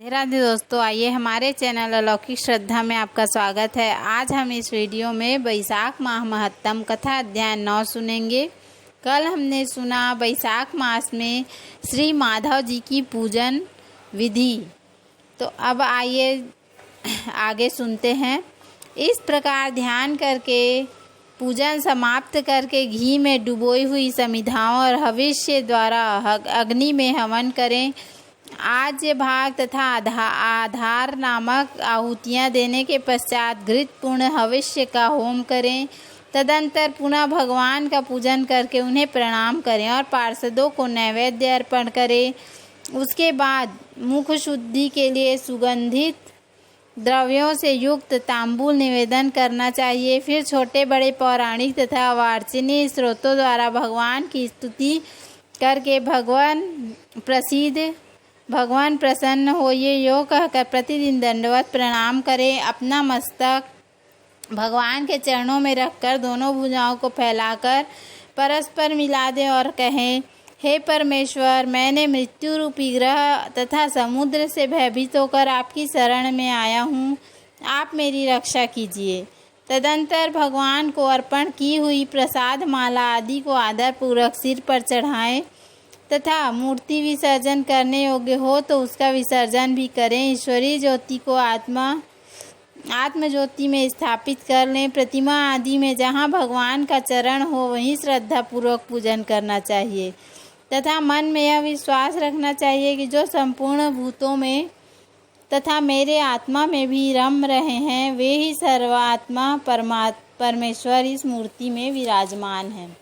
राधे दोस्तों, आइए हमारे चैनल अलौकिक श्रद्धा में आपका स्वागत है। आज हम इस वीडियो में बैसाख माह महत्तम कथा अध्याय 9 सुनेंगे। कल हमने सुना बैसाख मास में श्री माधव जी की पूजन विधि। तो अब आइए आगे सुनते हैं। इस प्रकार ध्यान करके पूजन समाप्त करके घी में डुबोई हुई समिधाओं और हविष्य द्वारा अग्नि में हवन करें। आज्य भाग तथा आधार नामक आहुतियाँ देने के पश्चात घृतपूर्ण हविष्य का होम करें। तदंतर पुनः भगवान का पूजन करके उन्हें प्रणाम करें और पार्षदों को नैवेद्य अर्पण करें। उसके बाद मुख शुद्धि के लिए सुगंधित द्रव्यों से युक्त तांबूल निवेदन करना चाहिए। फिर छोटे बड़े पौराणिक तथा वार्षिणी स्रोतों द्वारा भगवान की स्तुति करके भगवान प्रसन्न होइए यो कहकर प्रतिदिन दंडवत प्रणाम करें। अपना मस्तक भगवान के चरणों में रखकर दोनों भुजाओं को फैलाकर परस्पर मिला दें और कहें, हे परमेश्वर, मैंने मृत्यु रूपी ग्रह तथा समुद्र से भयभीत होकर आपकी शरण में आया हूँ, आप मेरी रक्षा कीजिए। तदंतर भगवान को अर्पण की हुई प्रसाद माला आदि को आदरपूर्वक सिर पर चढ़ाएं तथा मूर्ति विसर्जन करने योग्य हो तो उसका विसर्जन भी करें। ईश्वरीय ज्योति को आत्म ज्योति में स्थापित कर लें। प्रतिमा आदि में जहाँ भगवान का चरण हो वहीं श्रद्धा पूर्वक पूजन करना चाहिए तथा मन में यह विश्वास रखना चाहिए कि जो संपूर्ण भूतों में तथा मेरे आत्मा में भी रम रहे हैं वे ही सर्वात्मा परमेश्वर इस मूर्ति में विराजमान हैं।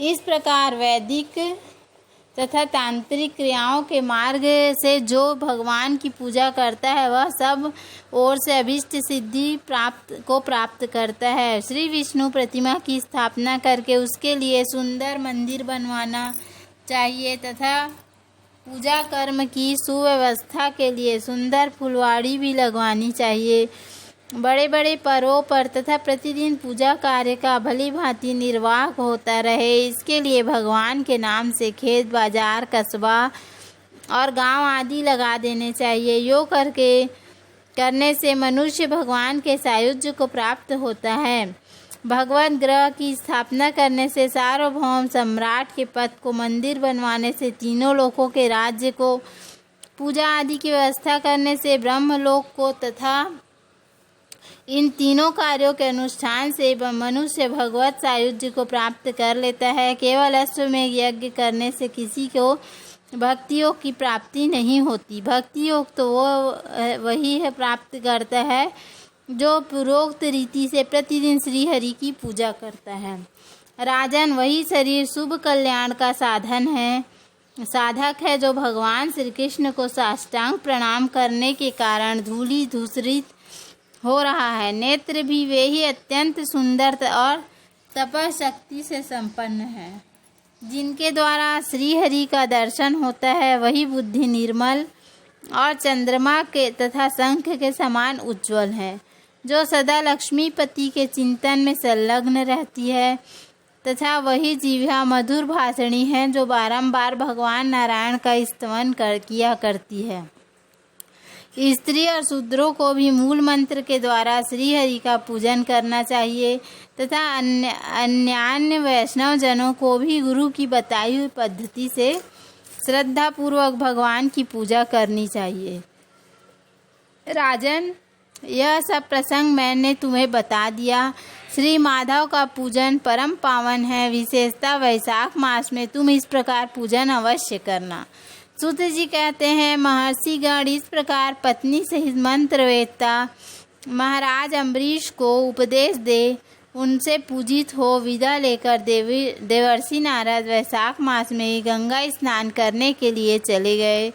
इस प्रकार वैदिक तथा तांत्रिक क्रियाओं के मार्ग से जो भगवान की पूजा करता है वह सब ओर से अभीष्ट सिद्धि प्राप्त करता है। श्री विष्णु प्रतिमा की स्थापना करके उसके लिए सुंदर मंदिर बनवाना चाहिए तथा पूजा कर्म की सुव्यवस्था के लिए सुंदर फुलवाड़ी भी लगवानी चाहिए। बड़े बड़े पर्वों पर तथा प्रतिदिन पूजा कार्य का भली भांति निर्वाह होता रहे, इसके लिए भगवान के नाम से खेत, बाजार, कस्बा और गांव आदि लगा देने चाहिए। यो करने से मनुष्य भगवान के सायुज्य को प्राप्त होता है। भगवत ग्रह की स्थापना करने से, सार्वभौम सम्राट के पद को, मंदिर बनवाने से, तीनों लोकों के राज्य को, पूजा आदि की व्यवस्था करने से ब्रह्मलोक को तथा इन तीनों कार्यों के अनुष्ठान से मनुष्य भगवत सायुज्य को प्राप्त कर लेता है। केवल अश्वमेध यज्ञ करने से किसी को भक्ति योग की प्राप्ति नहीं होती। भक्ति योग तो वही है प्राप्त करता है जो पूर्वोक्त रीति से प्रतिदिन श्री हरि की पूजा करता है। राजन, वही शरीर शुभ कल्याण का साधक है जो भगवान श्री कृष्ण को साष्टांग प्रणाम करने के कारण धूलि धूसरित हो रहा है। नेत्र भी वे ही अत्यंत सुंदर और तपशक्ति से संपन्न है। जिनके द्वारा श्री हरि का दर्शन होता है वही बुद्धि निर्मल और चंद्रमा के तथा शंख के समान उज्ज्वल है। जो सदा लक्ष्मीपति के चिंतन में संलग्न रहती है तथा वही जीवा मधुर भाषणी है जो बारंबार भगवान नारायण का स्तवन किया करती है। स्त्री और शूद्रों को भी मूल मंत्र के द्वारा श्री हरि का पूजन करना चाहिए तथा अन्य वैष्णव जनों को भी गुरु की बताई हुई पद्धति से श्रद्धा पूर्वक भगवान की पूजा करनी चाहिए। राजन, यह सब प्रसंग मैंने तुम्हें बता दिया। श्री माधव का पूजन परम पावन है। विशेषता वैशाख मास में तुम इस प्रकार पूजन अवश्य करना। सूत जी कहते हैं, महर्षिगण इस प्रकार पत्नी सहित मंत्र वेदता महाराज अम्बरीश को उपदेश दे उनसे पूजित हो विदा लेकर देवर्षि नारद वैशाख मास में गंगा स्नान करने के लिए चले गए।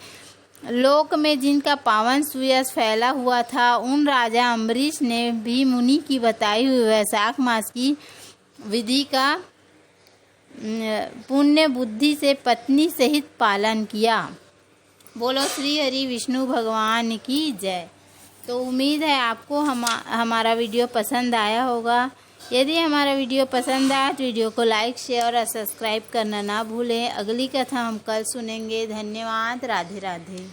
लोक में जिनका पावन सुयश फैला हुआ था उन राजा अम्बरीश ने भी मुनि की बताई हुई वैशाख मास की विधि का पुण्य बुद्धि से पत्नी सहित पालन किया। बोलो श्री हरि विष्णु भगवान की जय। तो उम्मीद है आपको हमारा वीडियो पसंद आया होगा। यदि हमारा वीडियो पसंद आया तो वीडियो को लाइक, शेयर और सब्सक्राइब करना ना भूलें। अगली कथा हम कल सुनेंगे। धन्यवाद। राधे राधे।